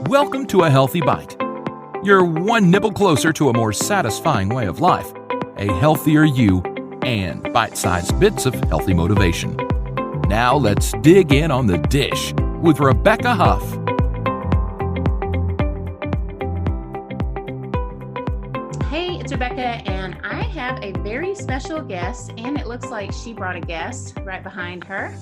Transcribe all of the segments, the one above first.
Welcome to A Healthy Bite. You're one nibble closer to a more satisfying way of life, a healthier you, and bite-sized bits of healthy motivation. Now let's dig in on the dish with Rebecca Huff. Hey, it's Rebecca, and I have a very special guest, and it looks like she brought a guest right behind her.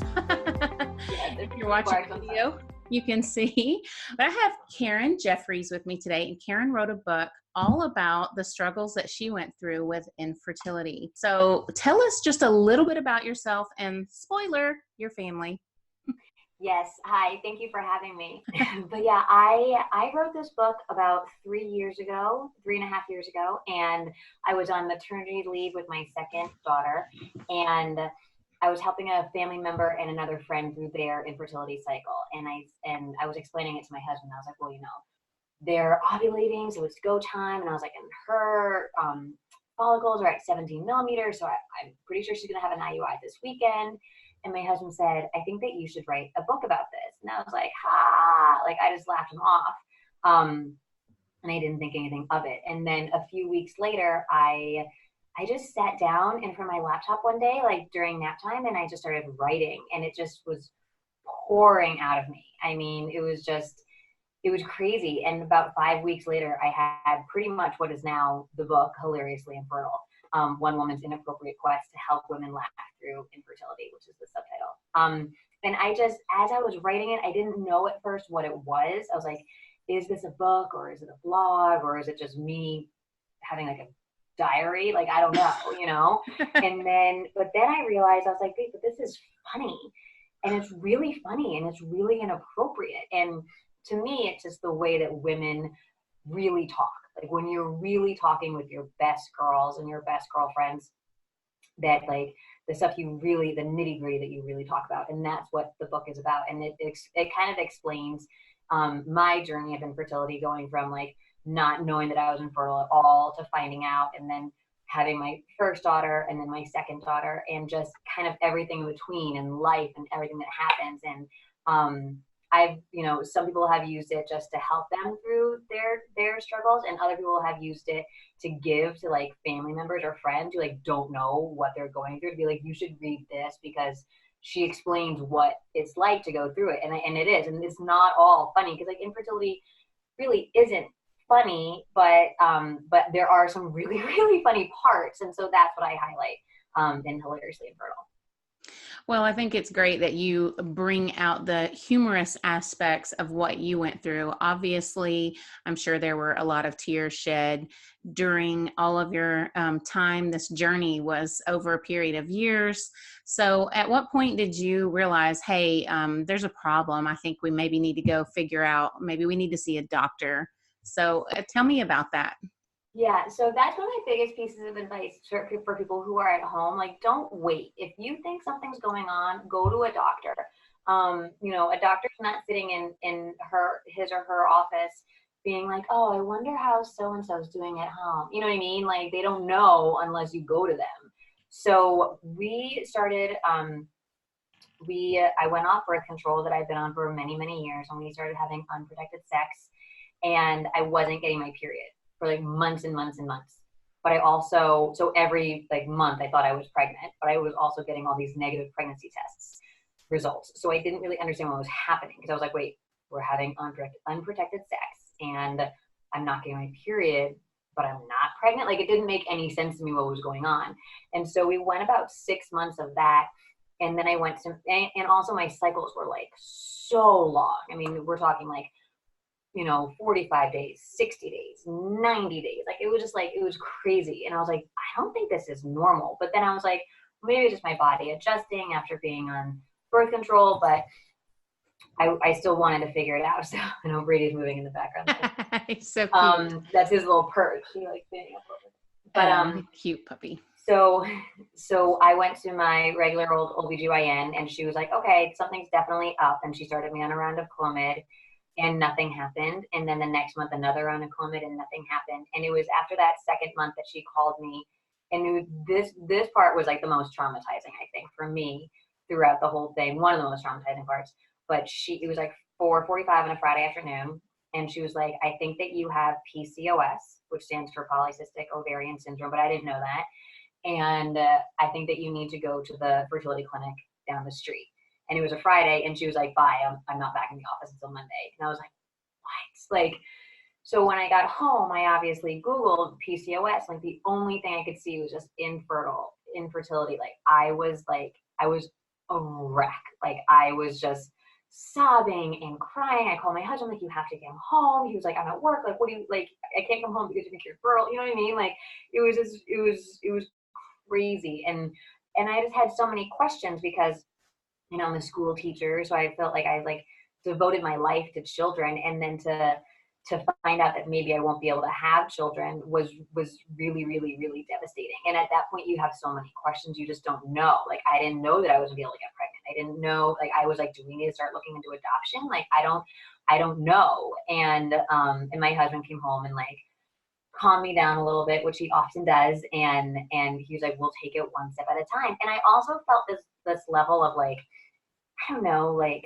If you're watching the video, you can see. But I have Karen Jeffries with me today, and Karen wrote a book all about the struggles that she went through with infertility. So tell us just a little bit about yourself and, spoiler, your family. Yes. Hi. Thank you for having me. But yeah, I wrote this book about 3.5 years ago, and I was on maternity leave with my second daughter, and I was helping a family member and another friend through their infertility cycle. And I was explaining it to my husband. I was like, well, they're ovulating, so it's go time. And I was like, and her follicles are at 17 millimeters, so I'm pretty sure she's gonna have an IUI this weekend. And my husband said, I think that you should write a book about this. And I was like, like I just laughed him off. And I didn't think anything of it. And then a few weeks later, I just sat down in front of my laptop one day, like during nap time, and I just started writing, and it just was pouring out of me. I mean, it was crazy. And about 5 weeks later, I had pretty much what is now the book, Hilariously Infertile. One Woman's Inappropriate Quest to Help Women Laugh Through Infertility, which is the subtitle. And as I was writing it, I didn't know at first what it was. I was like, is this a book, or is it a blog, or is it just me having like a diary? Like, I don't know, but then I realized, I was like, wait, but this is funny, and it's really funny, and it's really inappropriate. And to me, it's just the way that women really talk. Like when you're really talking with your best girls and your best girlfriends, that like the stuff the nitty gritty that you really talk about. And that's what the book is about. And it kind of explains my journey of infertility, going from like not knowing that I was infertile at all to finding out, and then having my first daughter and then my second daughter, and just kind of everything in between, and life and everything that happens. And some people have used it just to help them through their struggles, and other people have used it to give to like family members or friends who like don't know what they're going through, to be like, you should read this because she explains what it's like to go through it. And it is, and it's not all funny, because like infertility really isn't funny, but there are some really, really funny parts. And so that's what I highlight in Hilariously Infertile. Well, I think it's great that you bring out the humorous aspects of what you went through. Obviously, I'm sure there were a lot of tears shed during all of your time. This journey was over a period of years. So at what point did you realize, hey, there's a problem. I think we maybe need to go figure out, maybe we need to see a doctor. So tell me about that. Yeah, so that's one of my biggest pieces of advice for people who are at home. Like, don't wait. If you think something's going on, go to a doctor. A doctor's not sitting in his or her office being like, oh, I wonder how so-and-so's doing at home. You know what I mean? Like, they don't know unless you go to them. So we started, I went off birth control that I've been on for many, many years, and we started having unprotected sex, and I wasn't getting my period for like months and months and months. But I also, so every like month I thought I was pregnant, but I was also getting all these negative pregnancy tests results. So I didn't really understand what was happening, because I was like, wait, we're having unprotected sex and I'm not getting my period, but I'm not pregnant. Like, it didn't make any sense to me what was going on. And so we went about 6 months of that. And then I went to, and also my cycles were like so long. I mean, we're talking like, 45 days, 60 days, 90 days. Like, it was just like, it was crazy. And I was like, I don't think this is normal. But then I was like, maybe it's just my body adjusting after being on birth control, but I still wanted to figure it out. So I know Brady's moving in the background. He's so cute. That's his little perch. He likes being up over. But cute puppy. So I went to my regular old OBGYN, and she was like, okay, something's definitely up. And she started me on a round of Clomid, and nothing happened. And then the next month, another round of Clomid, and nothing happened. And it was after that second month that she called me. And this part was like the most traumatizing, I think, for me throughout the whole thing. One of the most traumatizing parts. But it was like 4:45 on a Friday afternoon. and she was like, I think that you have PCOS, which stands for polycystic ovarian syndrome, but I didn't know that. And I think that you need to go to the fertility clinic down the street. And it was a Friday, and she was like, bye, I'm not back in the office until Monday. And I was like, what? Like, so when I got home, I obviously Googled PCOS. Like, the only thing I could see was just infertility. Like, I was a wreck. Like, I was just sobbing and crying. I called my husband, like, you have to get home. He was like, I'm at work. Like, what do you, like, I can't come home because you're a girl. You know what I mean? Like, it was crazy. And I just had so many questions because, you know, I'm a school teacher. So I felt like I like devoted my life to children, and then to find out that maybe I won't be able to have children was really, really, really devastating. And at that point, you have so many questions you just don't know. Like, I didn't know that I was gonna be able to get pregnant. I didn't know, like, I was like, do we need to start looking into adoption? Like, I don't know. And my husband came home and like calmed me down a little bit, which he often does. And he was like, we'll take it one step at a time. And I also felt this level of like, I don't know, like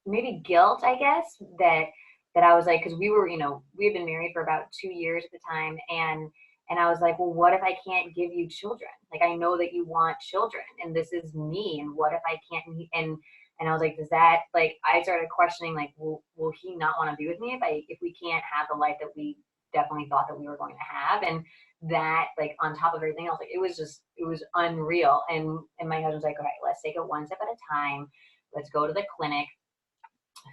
maybe guilt, I guess, that I was like, because we were, you know, we had been married for about 2 years at the time, and I was like, well, what if I can't give you children? Like, I know that you want children, and this is me, and what if I can't? And I was like, does that, like, I started questioning, like, will he not want to be with me if we can't have the life that we definitely thought that we were going to have? And that, like, on top of everything else, like, it was unreal. And my husband's like, all right, let's take it one step at a time. Let's go to the clinic,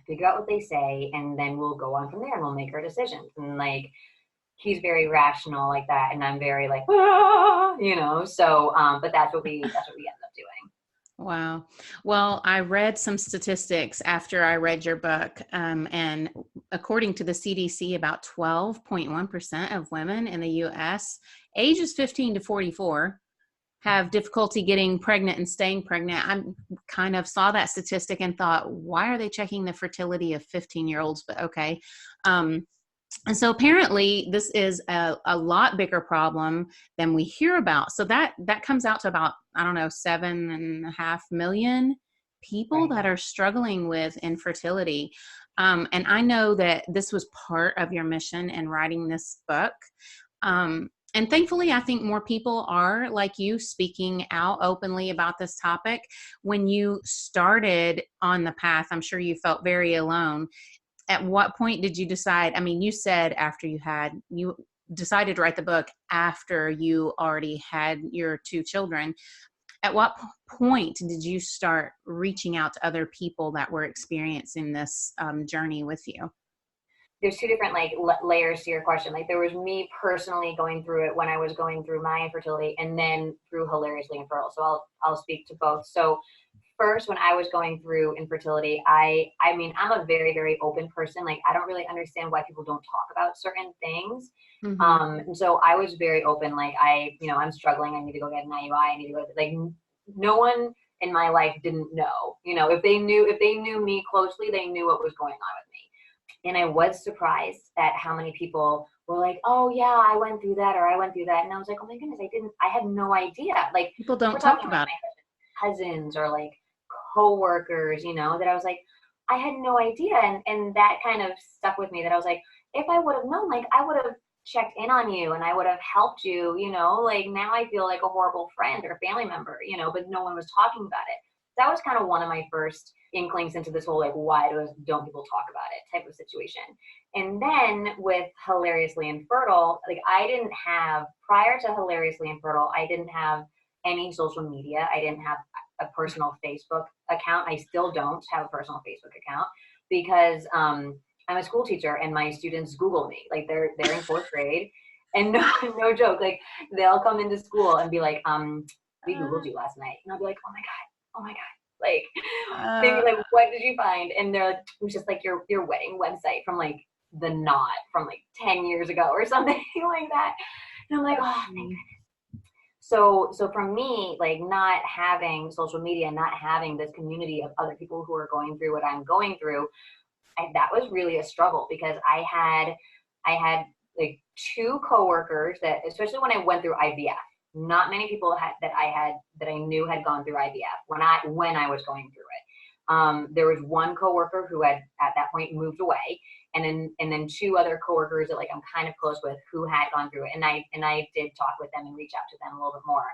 figure out what they say, and then we'll go on from there and we'll make our decisions. And like, he's very rational like that, and I'm very like, you know, so but that's what we ended up doing. Wow. Well, I read some statistics after I read your book, and according to the CDC, about 12.1% of women in the U.S. ages 15 to 44 have difficulty getting pregnant and staying pregnant. I kind of saw that statistic and thought, why are they checking the fertility of 15-year-olds? But okay. And so apparently this is a lot bigger problem than we hear about. So that comes out to about, I don't know, 7.5 million people that are struggling with infertility. And I know that this was part of your mission in writing this book. And thankfully, I think more people are like you, speaking out openly about this topic. When you started on the path, I'm sure you felt very alone. At what point did you decide? I mean, you said you decided to write the book after you already had your 2 children. At what point did you start reaching out to other people that were experiencing this journey with you? There's 2 different like layers to your question. Like, there was me personally going through it when I was going through my infertility, and then through Hilariously Infertile. So I'll speak to both. So first, when I was going through infertility, I mean, I'm a very, very open person. Like, I don't really understand why people don't talk about certain things. Mm-hmm. And so I was very open. Like, I'm struggling. I need to go get an IUI. I need to go, like, no one in my life didn't know, you know, if they knew me closely, they knew what was going on with me. And I was surprised at how many people were like, oh yeah, I went through that, or I went through that. And I was like, oh my goodness, I had no idea. Like, people don't talk about my cousins or like coworkers, you know, that I was like, I had no idea. And that kind of stuck with me, that I was like, if I would have known, like, I would have checked in on you and I would have helped you, you know, like, now I feel like a horrible friend or family member, you know, but no one was talking about it. That was kind of one of my first inklings into this whole, like, why don't people talk about it type of situation. And then with Hilariously Infertile, like, prior to Hilariously Infertile, I didn't have any social media. I didn't have a personal Facebook account. I still don't have a personal Facebook account because I'm a school teacher and my students Google me. Like, they're in 4th grade, and no joke, like, they'll come into school and be like, we Googled you last night. And I'll be like, oh my God. Like, maybe like, what did you find? And they're like, it was just like your wedding website from like the Knot from like 10 years ago or something like that. And I'm like, oh, thank goodness. So for me, like, not having social media, not having this community of other people who are going through what I'm going through, that was really a struggle, because I had like 2 coworkers that, especially when I went through IVF, not many people that I knew had gone through IVF when I was going through it. There was one coworker who had at that point moved away, and then two other coworkers that like I'm kind of close with who had gone through it, and I did talk with them and reach out to them a little bit more,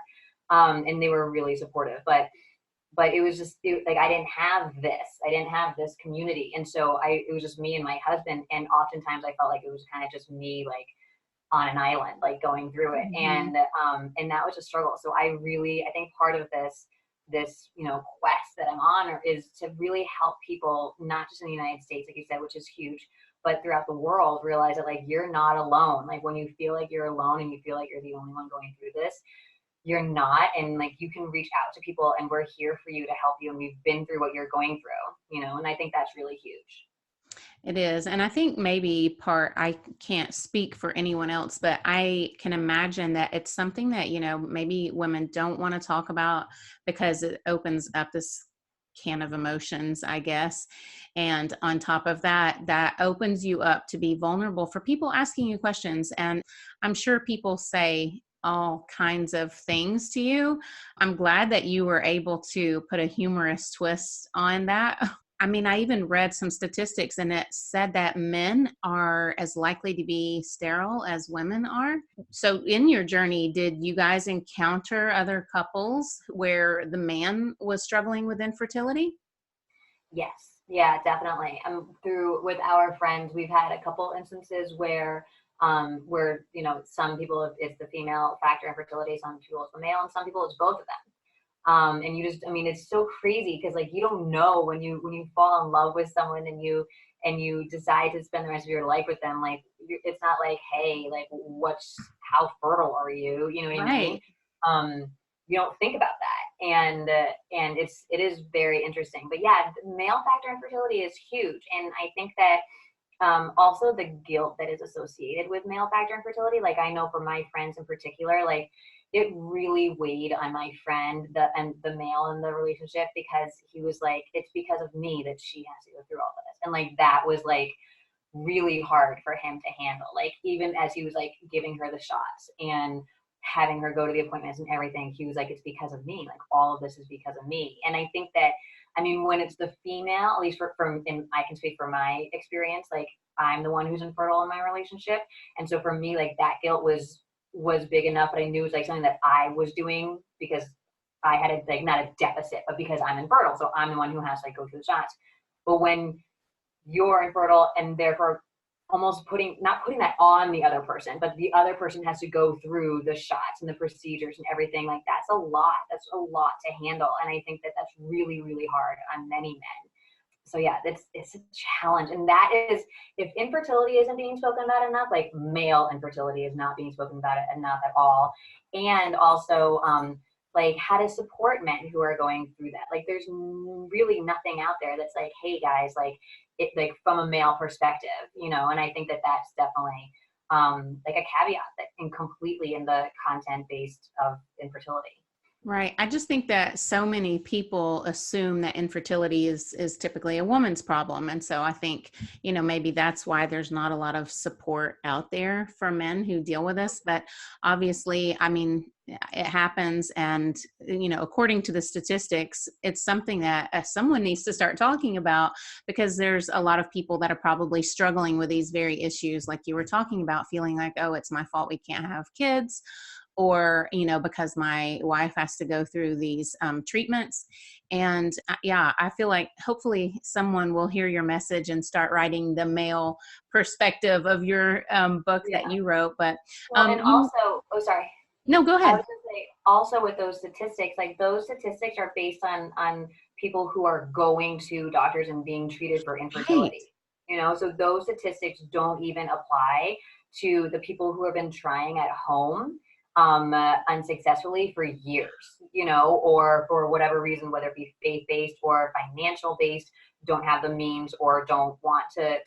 and they were really supportive. But it was just like I didn't have this community, and so it was just me and my husband, and oftentimes I felt like it was kind of just me like on an island, like going through it, and that was a struggle. So I think part of this quest that I'm on is to really help people, not just in the United States, like you said, which is huge, but throughout the world, realize that like you're not alone. Like when you feel like you're alone and you feel like you're the only one going through this, you're not. And like you can reach out to people, and we're here for you to help you, and we've been through what you're going through, and I think that's really huge. It is. And I think I can't speak for anyone else, but I can imagine that it's something that, maybe women don't want to talk about because it opens up this can of emotions, I guess. And on top of that, that opens you up to be vulnerable for people asking you questions. And I'm sure people say all kinds of things to you. I'm glad that you were able to put a humorous twist on that. I mean, I even read some statistics, and it said that men are as likely to be sterile as women are. So in your journey, did you guys encounter other couples where the man was struggling with infertility? Yes. Yeah, definitely. With our friends, we've had a couple instances where some people it's the female factor infertility, some people it's the male, and some people it's both of them. And it's so crazy because like you don't know when you fall in love with someone and you decide to spend the rest of your life with them, like it's not like, hey, like how fertile are you, you know what I mean? You don't think about that, and it is very interesting. But yeah, male factor infertility is huge, and I think that also the guilt that is associated with male factor infertility, like I know for my friends in particular, like it really weighed on my friend, the male in the relationship, because he was like, it's because of me that she has to go through all this. And like, that was like really hard for him to handle. Like, even as he was like giving her the shots and having her go to the appointments and everything, he was like, it's because of me. Like all of this is because of me. And I think that, when it's the female, at least I can speak for my experience, like I'm the one who's infertile in my relationship. And so for me, like that guilt was big enough, but I knew it was like something that I was doing because I had not a deficit, but because I'm infertile. So I'm the one who has to like go through the shots. But when you're infertile and therefore almost not putting that on the other person, but the other person has to go through the shots and the procedures and everything, like that's a lot to handle. And I think that that's really, really hard on many men. So yeah, it's a challenge. And that is, if infertility isn't being spoken about enough, like male infertility is not being spoken about enough at all. And also, like how to support men who are going through that. Like there's really nothing out there that's like, hey guys, like it, like from a male perspective, and I think that that's definitely like a caveat that completely in the content based of infertility. Right. I just think that so many people assume that infertility is typically a woman's problem. And so I think, maybe that's why there's not a lot of support out there for men who deal with this. But obviously, it happens. And, according to the statistics, it's something that someone needs to start talking about, because there's a lot of people that are probably struggling with these very issues, like you were talking about, feeling like, oh, it's my fault we can't have kids. Or, because my wife has to go through these treatments. And I feel like hopefully someone will hear your message and start writing the male perspective of your book that you wrote. But and also, sorry. No, go ahead. I was going to say, also with those statistics, like those statistics are based on people who are going to doctors and being treated for infertility. Right. So those statistics don't even apply to the people who have been trying at home unsuccessfully for years, or for whatever reason, whether it be faith-based or financial-based, don't have the means or don't want to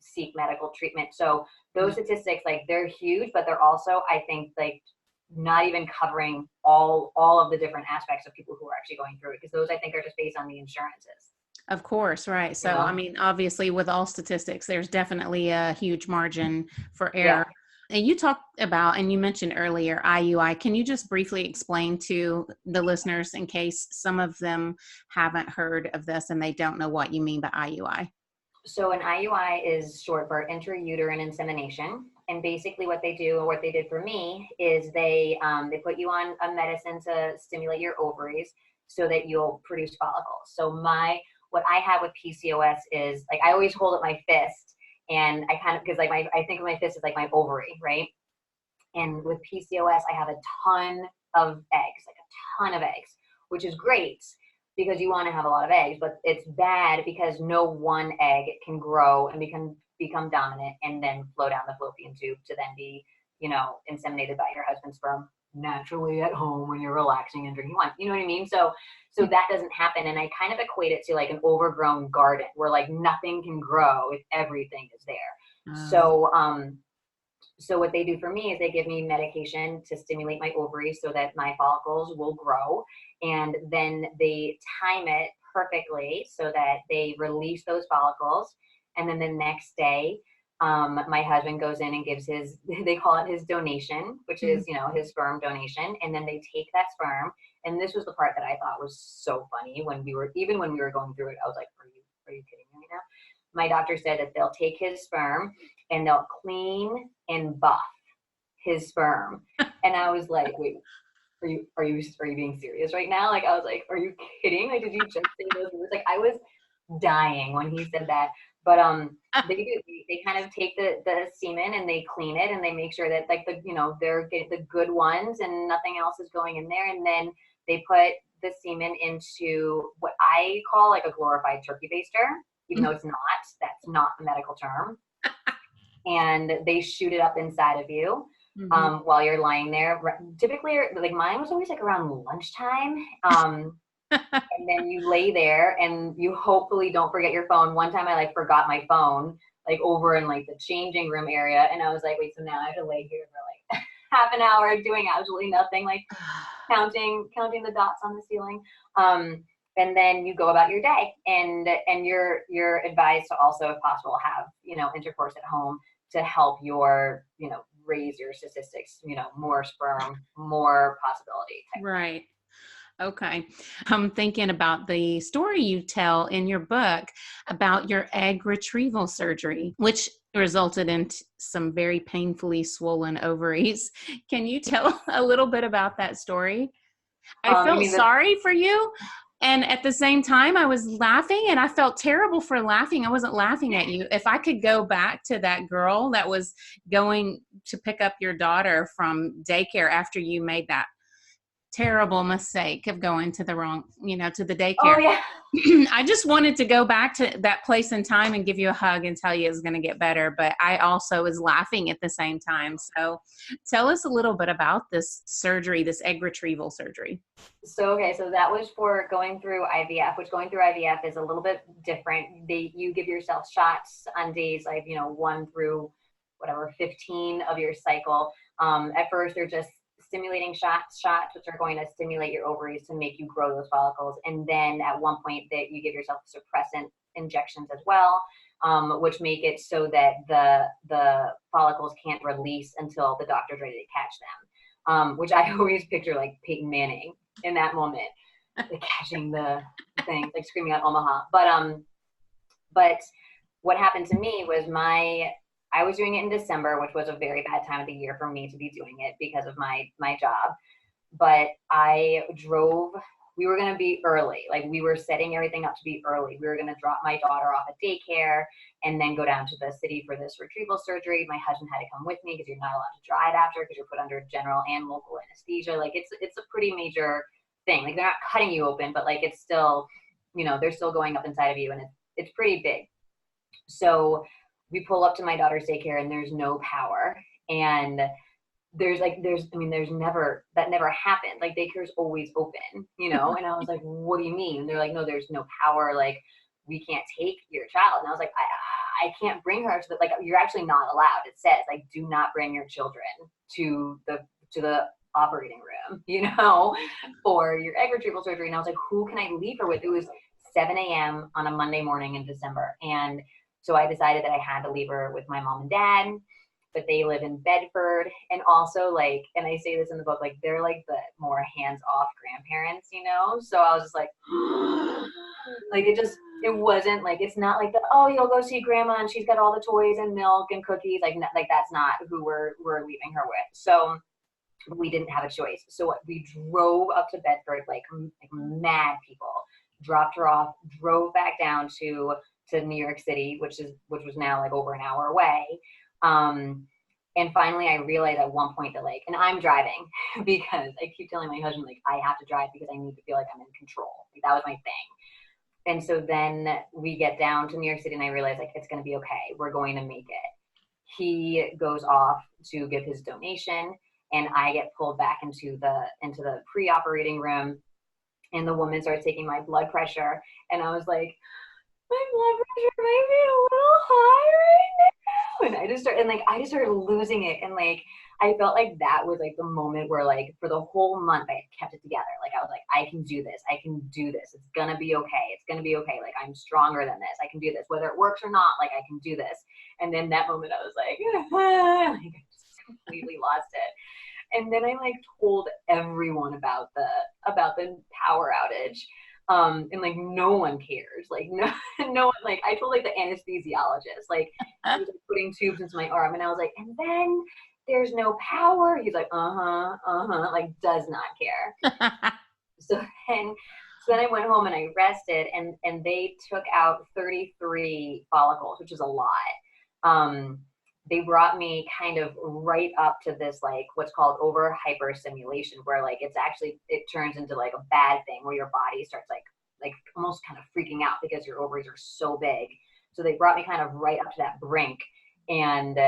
seek medical treatment. So those statistics, like they're huge, but they're also, I think, like not even covering all of the different aspects of people who are actually going through it, because those I think are just based on the insurances. Of course, right. So, obviously with all statistics, there's definitely a huge margin for error. And you talked about, and you mentioned earlier, IUI. Can you just briefly explain to the listeners in case some of them haven't heard of this and they don't know what you mean by IUI? So an IUI is short for intrauterine insemination. And basically what they do, or what they did for me, is they put you on a medicine to stimulate your ovaries so that you'll produce follicles. So what I have with PCOS is, like, I always hold up my fist, and I kind of, because like I think of my fist as like my ovary, right? And with PCOS, I have a ton of eggs, like a ton of eggs, which is great because you want to have a lot of eggs, but it's bad because no one egg can grow and become dominant and then flow down the fallopian tube to then be, inseminated by your husband's sperm naturally at home when you're relaxing and drinking wine. You know what I mean? So that doesn't happen. And I kind of equate it to like an overgrown garden where like nothing can grow if everything is there. So what they do for me is they give me medication to stimulate my ovaries so that my follicles will grow. And then they time it perfectly so that they release those follicles. And then the next day, my husband goes in and gives they call it his donation, which is, his sperm donation. And then they take that sperm. And this was the part that I thought was so funny when we were going through it. I was like, are you kidding me right now? My doctor said that they'll take his sperm and they'll clean and buff his sperm. And I was like, wait, are you being serious right now? Like, I was like, are you kidding? Like, did you just say those words? Like, I was dying when he said that. But they kind of take the semen and they clean it and they make sure that like they're getting the good ones and nothing else is going in there. And then they put the semen into what I call like a glorified turkey baster, even though it's not. That's not the medical term. And they shoot it up inside of you while you're lying there. Typically, like mine was always like around lunchtime. And then you lay there and you hopefully don't forget your phone. One time I like forgot my phone like over in like the changing room area. And I was like, wait, so now I have to lay here for like half an hour doing absolutely nothing, like counting the dots on the ceiling. And then you go about your day, and you're advised to also, if possible, have, intercourse at home to help your, raise your statistics, more sperm, more possibility. Right. Okay. I'm thinking about the story you tell in your book about your egg retrieval surgery, which resulted in some very painfully swollen ovaries. Can you tell a little bit about that story? I felt sorry for you. And at the same time, I was laughing and I felt terrible for laughing. I wasn't laughing at you. If I could go back to that girl that was going to pick up your daughter from daycare after you made that terrible mistake of going to the wrong, to the daycare. Oh, yeah. I just wanted to go back to that place in time and give you a hug and tell you it was going to get better. But I also was laughing at the same time. So tell us a little bit about this surgery, this egg retrieval surgery. So that was for going through IVF, which going through IVF is a little bit different. You give yourself shots on days like, 1 through 15 of your cycle. At first, they're just stimulating shots, which are going to stimulate your ovaries to make you grow those follicles. And then at one point that you give yourself suppressant injections as well, which make it so that the follicles can't release until the doctor's ready to catch them, which I always picture like Peyton Manning in that moment, like catching the thing, like screaming out Omaha. But what happened to me was I was doing it in December, which was a very bad time of the year for me to be doing it because of my job. But we were going to be early. Like we were setting everything up to be early. We were going to drop my daughter off at daycare and then go down to the city for this retrieval surgery. My husband had to come with me because you're not allowed to drive after because you're put under general and local anesthesia. Like it's a pretty major thing. Like they're not cutting you open, but like it's still, they're still going up inside of you and it's pretty big. So we pull up to my daughter's daycare and there's no power. And that never happened. Like daycare's always open, and I was like, what do you mean? And they're like, no, there's no power. Like we can't take your child. And I was like, I can't bring her to you're actually not allowed. It says like, do not bring your children to the operating room, for your egg retrieval surgery. And I was like, who can I leave her with? It was 7 a.m. on a Monday morning in December. And so I decided that I had to leave her with my mom and dad. but they live in Bedford. And also like, and I say this in the book, like they're like the more hands-off grandparents, you know? So I was just like, like it wasn't like, it's not like oh, you'll go see grandma and she's got all the toys and milk and cookies. Like that's not who we're leaving her with. So we didn't have a choice. So we drove up to Bedford, like mad people, dropped her off, drove back down to New York City, which was now like over an hour away. And finally I realized at one point that like, and I'm driving because I keep telling my husband, like, I have to drive because I need to feel like I'm in control. Like that was my thing. And so then we get down to New York City and I realize like, it's going to be okay. We're going to make it. He goes off to give his donation and I get pulled back into the pre-operating room and the woman starts taking my blood pressure. And I was like, my blood pressure might be a little high right now. And I just started losing it. And like, I felt like that was like the moment where like for the whole month I had kept it together. Like I was like, I can do this. I can do this. It's going to be okay. It's going to be okay. Like I'm stronger than this. I can do this. Whether it works or not, like I can do this. And then that moment I was like, I just completely lost it. And then I like told everyone about the power outage. And like no one cares. Like no one, like I told like the anesthesiologist, like he was like, putting tubes into my arm and I was like, and then there's no power. He's like, like does not care. So then I went home and I rested and they took out 33 follicles, which is a lot. They brought me kind of right up to this, like what's called over hyperstimulation, where like it turns into like a bad thing where your body starts like almost kind of freaking out because your ovaries are so big. So they brought me kind of right up to that brink and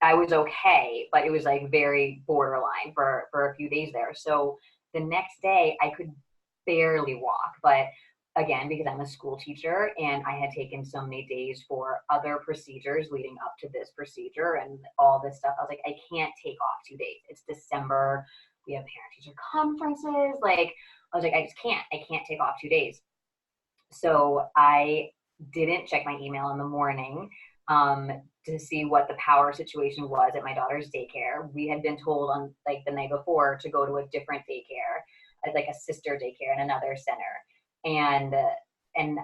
I was okay, but it was like very borderline for a few days there. So the next day I could barely walk, but again, because I'm a school teacher and I had taken so many days for other procedures leading up to this procedure and all this stuff, I was like, I can't take off 2 days. It's December. We have parent-teacher conferences. Like, I was like, I can't take off 2 days. So I didn't check my email in the morning to see what the power situation was at my daughter's daycare. We had been told on like the night before to go to a different daycare, like a sister daycare in another center. And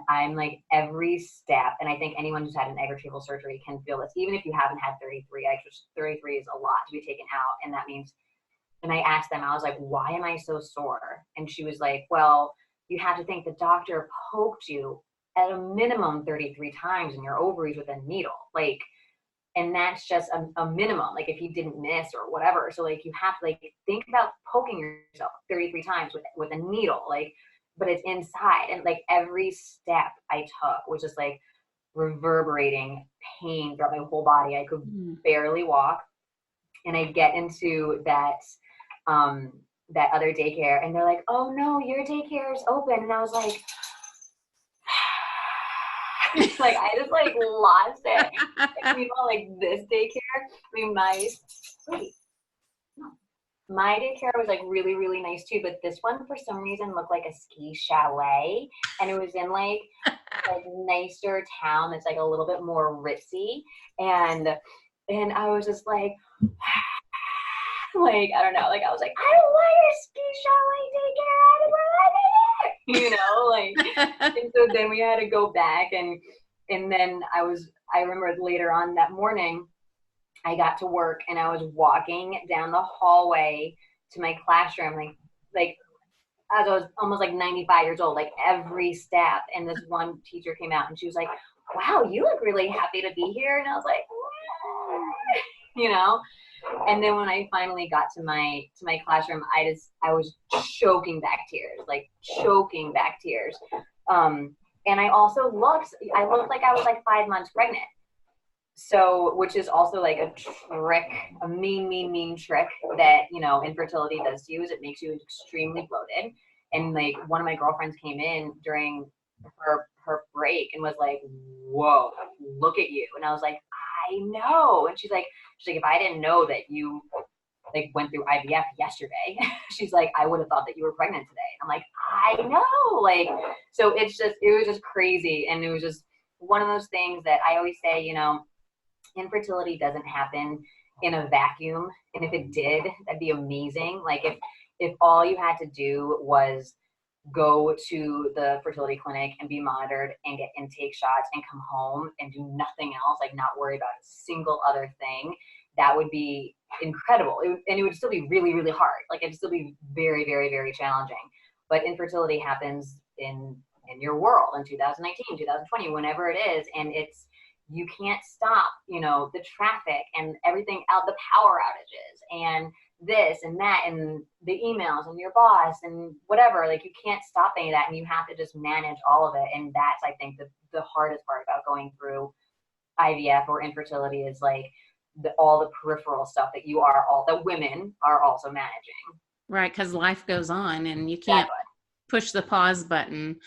I'm like every step, and I think anyone who's had an egg retrieval surgery can feel this, even if you haven't had 33 eggs, which 33 is a lot to be taken out. And that means, and I asked them, I was like, why am I so sore? And she was like, well, you have to think the doctor poked you at a minimum 33 times in your ovaries with a needle. Like, and that's just a minimum, like if he didn't miss or whatever. So like, you have to like think about poking yourself 33 times with a needle, like, but it's inside. And like every step I took was just like reverberating pain throughout my whole body. I could barely walk. And I get into that other daycare and they're like, oh no, your daycare is open. And I was like, like I just like lost it. And, you know, like this daycare, I mean, my daycare was like really, really nice too, but this one for some reason looked like a ski chalet, and it was in like nicer town that's like a little bit more ritzy, and I was just like I don't know, like I was like, I don't want your ski chalet daycare anymore, you know, like, and so then we had to go back, and then I remember later on that morning I got to work and I was walking down the hallway to my classroom, like as I was almost like 95 years old, like every step. And this one teacher came out and she was like, wow, you look really happy to be here. And I was like, you know, and then when I finally got to my classroom, I was choking back tears. And I also looked like I was like 5 months pregnant. So, which is also like a trick, a mean trick that, you know, infertility does to you, is it makes you extremely bloated. And like one of my girlfriends came in during her break and was like, whoa, look at you. And I was like, I know. And she's like, if I didn't know that you like went through IVF yesterday, she's like, I would have thought that you were pregnant today. And I'm like, I know. Like, so it was just crazy. And it was just one of those things that I always say, you know, infertility doesn't happen in a vacuum. And if it did, that'd be amazing. Like if all you had to do was go to the fertility clinic and be monitored and get intake shots and come home and do nothing else, like not worry about a single other thing, that would be incredible. And it would still be really, really hard. Like it'd still be very, very, very challenging. But infertility happens in your world in 2019, 2020, whenever it is. And you can't stop, the traffic and everything out, the power outages and this and that and the emails and your boss and whatever. Like you can't stop any of that, and you have to just manage all of it. And that's, I think, the hardest part about going through IVF or infertility is like all the peripheral stuff that women are also managing. Right, because life goes on and you can't push the pause button.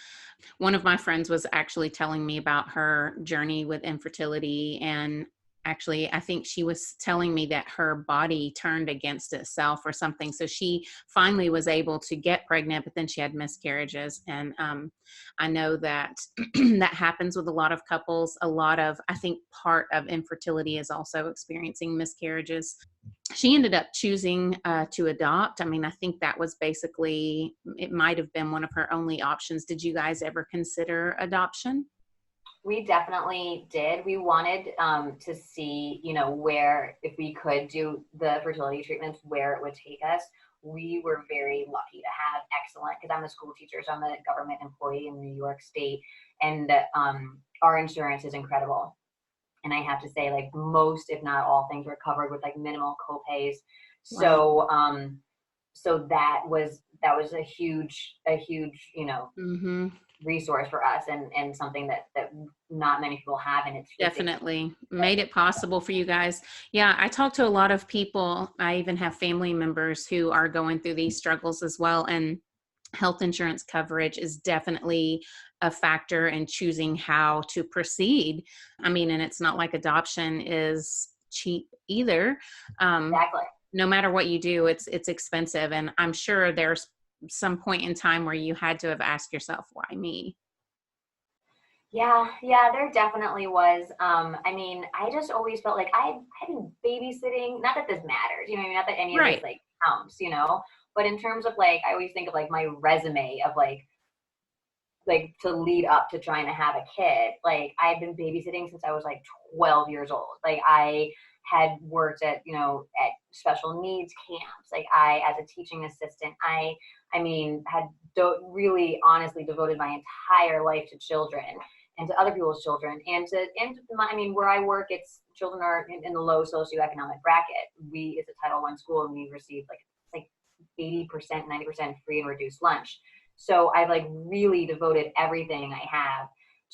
One of my friends was actually telling me about her journey with infertility, and actually I think she was telling me that her body turned against itself or something. So she finally was able to get pregnant, but then she had miscarriages. And I know that that happens with a lot of couples. I think part of infertility is also experiencing miscarriages. She ended up choosing to adopt. I mean, I think that was basically, it might have been one of her only options. Did you guys ever consider adoption? We definitely did. We wanted to see, where, if we could do the fertility treatments, where it would take us. We were very lucky to have excellent, because I'm a school teacher, so I'm a government employee in New York State, and our insurance is incredible. And I have to say, like, most, if not all, things were covered with like minimal copays. Wow. So that was a huge, mm-hmm. resource for us, and something that not many people have, and it's definitely made it possible for you guys. Yeah, I talk to a lot of people. I even have family members who are going through these struggles as well, and health insurance coverage is definitely a factor in choosing how to proceed. I mean, and it's not like adoption is cheap either. Exactly. No matter what you do, it's expensive, and I'm sure there's some point in time where you had to have asked yourself, why me? Yeah, there definitely was. I mean, I just always felt like I've been babysitting, not that this matters, not that any of this like counts, but in terms of like, I always think of like my resume of like to lead up to trying to have a kid. Like I've been babysitting since I was like 12 years old. Like I had worked at special needs camps. Like I, as a teaching assistant, I had really honestly devoted my entire life to children and to other people's children, where I work, it's children are in the low socioeconomic bracket. It's a Title I school, and we receive like 80%, 90% free and reduced lunch. So I've like really devoted everything I have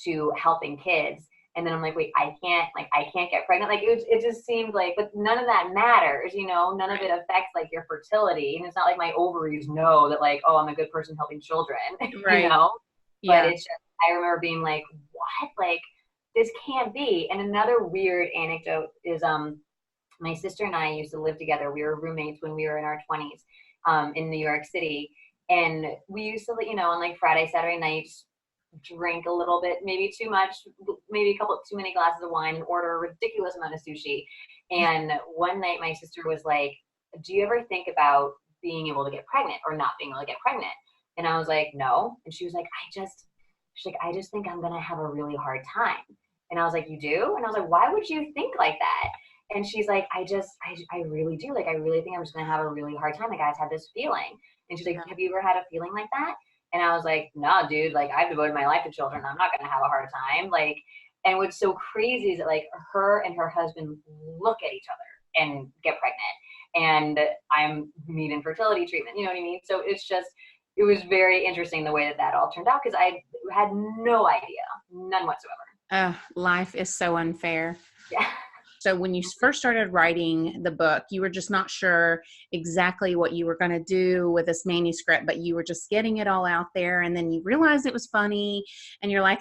to helping kids. And then I'm like, wait, I can't get pregnant. Like it just seemed like, but none of that matters, none of it affects like your fertility. And it's not like my ovaries know that like, oh, I'm a good person helping children, right. Yeah. But it's just, I remember being like, what? Like this can't be. And another weird anecdote is, my sister and I used to live together. We were roommates when we were in our 20s, in New York City. And we used to, on like Friday, Saturday nights, drink a little bit, maybe too much, maybe a couple too many glasses of wine, and order a ridiculous amount of sushi. And one night my sister was like, do you ever think about being able to get pregnant or not being able to get pregnant? And I was like, no. And she was like, I just think I'm going to have a really hard time. And I was like, you do? And I was like, why would you think like that? And she's like, I really do. Like, I really think I'm just going to have a really hard time. Like, I just had this feeling. And she's like, have you ever had a feeling like that? And I was like, no, dude, like I've devoted my life to children. I'm not going to have a hard time. Like, and what's so crazy is that like her and her husband look at each other and get pregnant, and I'm need infertility treatment. You know what I mean? So it was very interesting the way that all turned out, because I had no idea, none whatsoever. Life is so unfair. Yeah. So when you first started writing the book, you were just not sure exactly what you were going to do with this manuscript, but you were just getting it all out there. And then you realized it was funny, and you're like,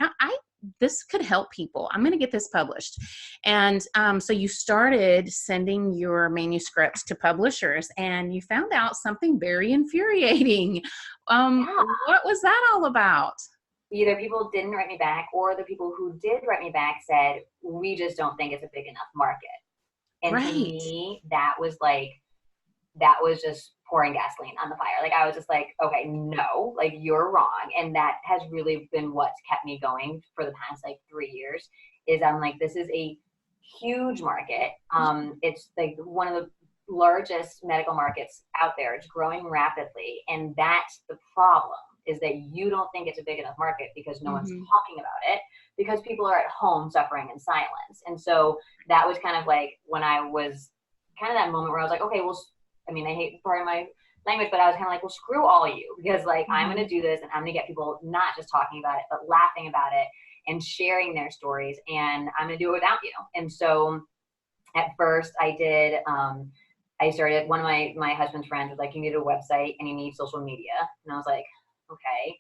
this could help people. I'm going to get this published. And so you started sending your manuscripts to publishers, and you found out something very infuriating. What was that all about? either people didn't write me back, or the people who did write me back said, we just don't think it's a big enough market. And to Right. me, that was just pouring gasoline on the fire. Like, I was just like, okay, no, like, you're wrong. And that has really been what's kept me going for the past like 3 years, is I'm like, this is a huge market. It's like one of the largest medical markets out there. It's growing rapidly. And that's the problem, is that you don't think it's a big enough market because no one's talking about it, because people are at home suffering in silence. And so that was kind of like when I was kind of that moment where I was like, okay, well, I mean, I hate part of my language, but I was kind of like, well, screw all you, because like, I'm going to do this, and I'm going to get people not just talking about it, but laughing about it and sharing their stories. And I'm going to do it without you. And so at first I did, I started, one of my husband's friends was like, you need a website and you need social media. And I was like, okay.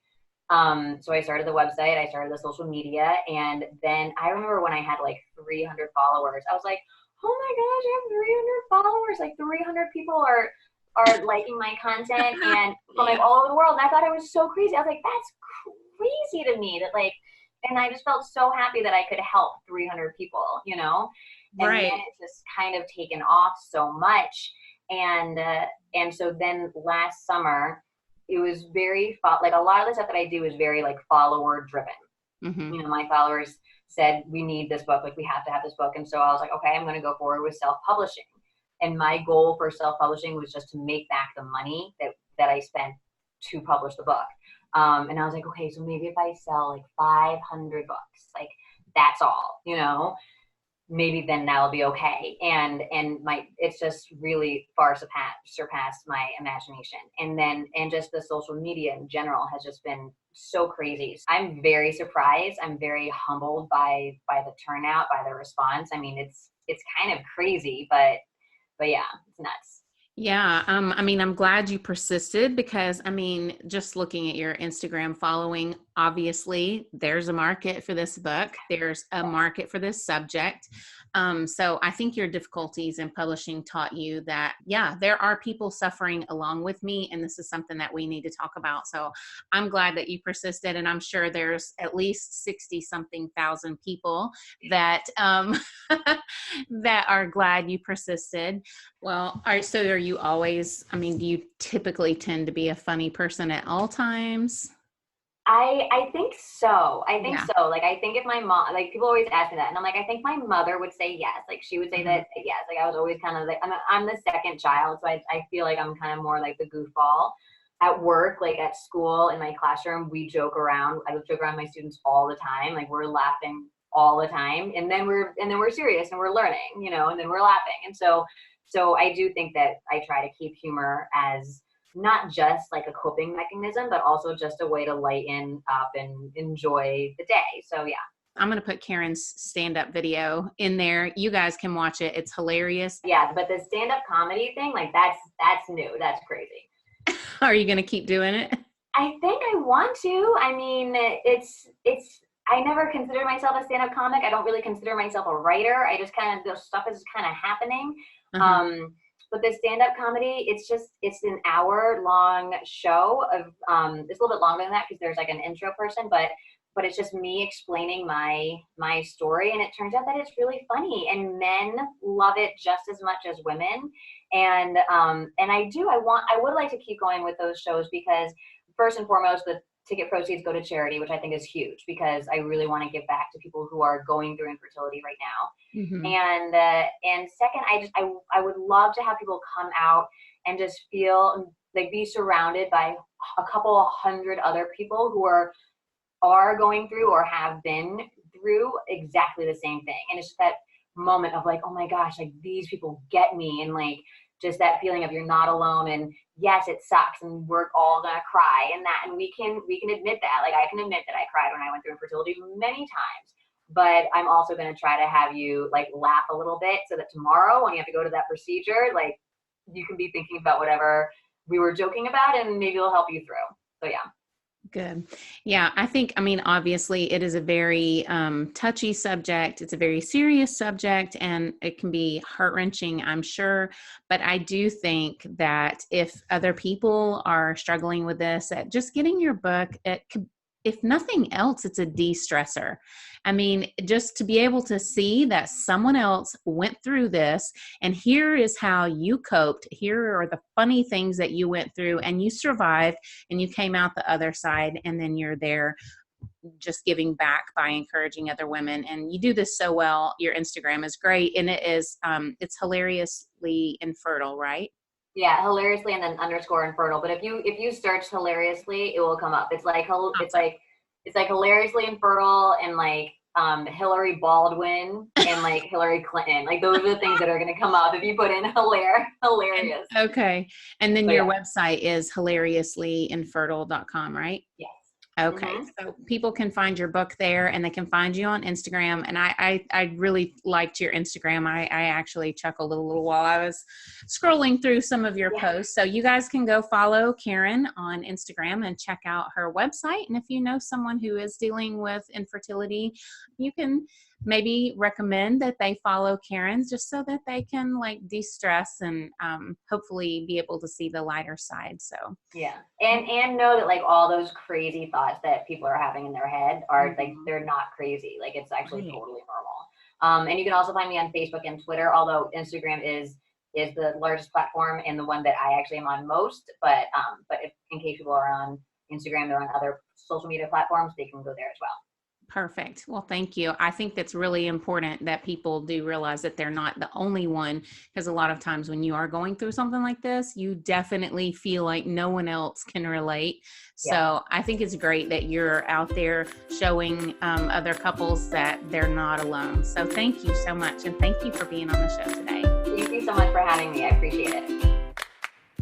So I started the website, I started the social media. And then I remember when I had like 300 followers, I was like, oh my gosh, I have 300 followers. Like 300 people are liking my content, and from like all over the world. And I thought it was so crazy. I was like, that's crazy to me that like, and I just felt so happy that I could help 300 people, you know? And Right. then it's just kind of taken off so much. And so then last summer, it was very, like, a lot of the stuff that I do is very like follower driven. You know, my followers said, we need this book, like, we have to have this book. And so I was like, okay, I'm going to go forward with self-publishing. And my goal for self-publishing was just to make back the money that I spent to publish the book. And I was like, okay, so maybe if I sell like 500 books, like, that's all, you know, maybe then that'll be okay. And it's just really far surpassed my imagination. And just the social media in general has just been so crazy. I'm very surprised. I'm very humbled by the turnout, by the response. I mean, it's kind of crazy, but yeah, it's nuts. Yeah. I mean, I'm glad you persisted, because I mean, just looking at your Instagram following, obviously there's a market for this book. There's a market for this subject. So I think your difficulties in publishing taught you that, yeah, there are people suffering along with me, and this is something that we need to talk about. So I'm glad that you persisted, and I'm sure there's at least 60 something thousand people that, that are glad you persisted. Well, so are you always, I mean, do you typically tend to be a funny person at all times? I think so. Yeah. So. Like, I think if my mom, like, people always ask me that, and I'm like, I think my mother would say yes. Like, she would say that yes. Like, I was always kind of like, I'm the second child, so I feel like I'm kind of more like the goofball. At work, like at school, in my classroom, we joke around. I would joke around with my students all the time. Like, we're laughing all the time, and then we're serious and we're learning, you know, and then we're laughing. And so I do think that I try to keep humor as not just like a coping mechanism, but also just a way to lighten up and enjoy the day. So yeah. I'm going to put Karen's stand-up video in there. You guys can watch it. It's hilarious. Yeah, but the stand-up comedy thing, like, that's new. That's crazy. Are you going to keep doing it? I think I want to. I mean, I never considered myself a stand-up comic. I don't really consider myself a writer. I just kind of, the stuff is kind of happening. But the stand-up comedy, it's an hour-long show of, it's a little bit longer than that because there's like an intro person, but it's just me explaining my story. And it turns out that it's really funny, and men love it just as much as women. And I would like to keep going with those shows, because first and foremost, the ticket proceeds go to charity, which I think is huge, because I really want to give back to people who are going through infertility right now. And second, I would love to have people come out and just feel like, be surrounded by a couple hundred other people who are going through or have been through exactly the same thing. And it's just that moment of like, oh my gosh, like, these people get me, and like, just that feeling of you're not alone, and yes, it sucks, and we're all gonna cry, and we can admit that. Like, I can admit that I cried when I went through infertility many times, but I'm also gonna try to have you like laugh a little bit, so that tomorrow when you have to go to that procedure, like, you can be thinking about whatever we were joking about, and maybe it'll help you through. So yeah. Good. Yeah, I mean, obviously it is a very touchy subject. It's a very serious subject, and it can be heart-wrenching, I'm sure. But I do think that if other people are struggling with this, that just getting your book, if nothing else, it's a de-stressor. I mean, just to be able to see that someone else went through this and here is how you coped. Here are the funny things that you went through and you survived and you came out the other side, and then you're there just giving back by encouraging other women. And you do this so well. Your Instagram is great, and it is it's hilariously infertile, right? Yeah, hilariously and then underscore infertile. But if you search hilariously, it will come up. It's like hilariously infertile and like Hillary Baldwin and like Hillary Clinton. Like those are the things that are going to come up if you put in hilarious. Okay. And then your website is hilariouslyinfertile.com, right? Yes. Okay. Mm-hmm. So people can find your book there, and they can find you on Instagram. And I really liked your Instagram. I actually chuckled a little while I was scrolling through some of your posts. So you guys can go follow Karen on Instagram and check out her website. And if you know someone who is dealing with infertility, you can maybe recommend that they follow Karen just so that they can like de-stress and hopefully be able to see the lighter side. So yeah, and know that like all those crazy thoughts that people are having in their head are like, they're not crazy. Like it's actually totally normal. And you can also find me on Facebook and Twitter, although Instagram is the largest platform and the one that I actually am on most. But if, in case people are on Instagram, they're on other social media platforms, they can go there as well. Perfect. Well, thank you. I think that's really important that people do realize that they're not the only one, because a lot of times when you are going through something like this, you definitely feel like no one else can relate. So I think it's great that you're out there showing other couples that they're not alone. So thank you so much. And thank you for being on the show today. Thank you so much for having me. I appreciate it.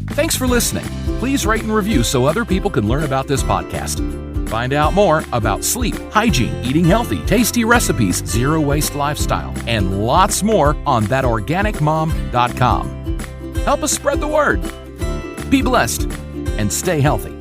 Thanks for listening. Please rate and review so other people can learn about this podcast. Find out more about sleep, hygiene, eating healthy, tasty recipes, zero-waste lifestyle, and lots more on ThatOrganicMom.com. Help us spread the word. Be blessed and stay healthy.